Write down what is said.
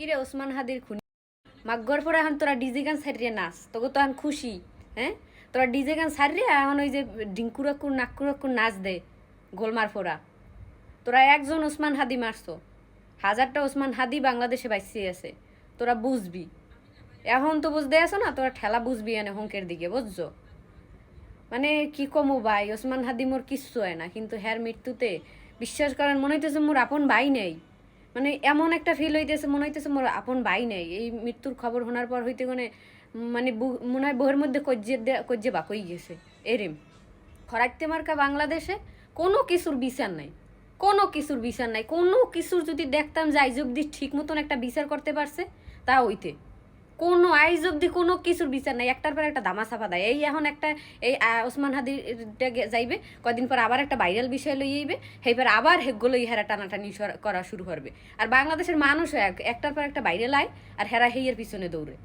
কিরে ওসমান হাদির খুনি মাগর পরে এখন তোরা ডিজে গান ছাড়িয়ে নাচ তোকে তো এখন খুশি। হ্যাঁ, তোরা ডিজে গান ছাড়িয়ে এখন ওই যে ডিঙ্কুরাকুর নাকুরাকুর নাচ দে গোলমার ফোরা। তোরা একজন ওসমান হাদি মারছো, হাজারটা ওসমান হাদি বাংলাদেশে বাইসিয়ে আছে, তোরা বুঝবি। এখন তো বুঝতে আসো না, তোরা ঠেলা বুঝবি এনে হুঁকের দিকে, বুঝছো? মানে কি কমু ভাই, ওসমান হাদি মোর কিচ্ছু হয় না, কিন্তু হ্যার মৃত্যুতে বিশ্বাস করেন মনে হইতেছে মোর আপন ভাই নেই। মানে এমন একটা ফিল হইতেছে, মনে হইতেছে মোর আপন ভাই নেই। এই মৃত্যুর খবর শোনার পর হইতে মানে মনে হয় বইয়ের মধ্যে কজ্জে বাকই গেছে এরিম। খরাইতে মার্কা বাংলাদেশে কোনো কিছুর বিচার নাই, কোনো কিছুর বিচার নাই। কোনো কিছুর যদি দেখতাম যে আইজ অব্দি ঠিক মতন একটা বিচার করতে পারছে তা হইতে, কোনো আইজ অব্দি কোনো কিছুর বিচার নাই। একটার পর একটা দামা সাফা দেয়। এই এখন একটা এই ওসমান হাদি যাইবে, কদিন পর আবার একটা ভাইরাল বিষয় লই যাইবে, সেইবার আবার হেগুলো হেরা টানাটানি করা শুরু করবে। আর বাংলাদেশের মানুষও একটার পর একটা ভাইরাল আয় আর হেরা হেইয়ের পিছনে দৌড়ে।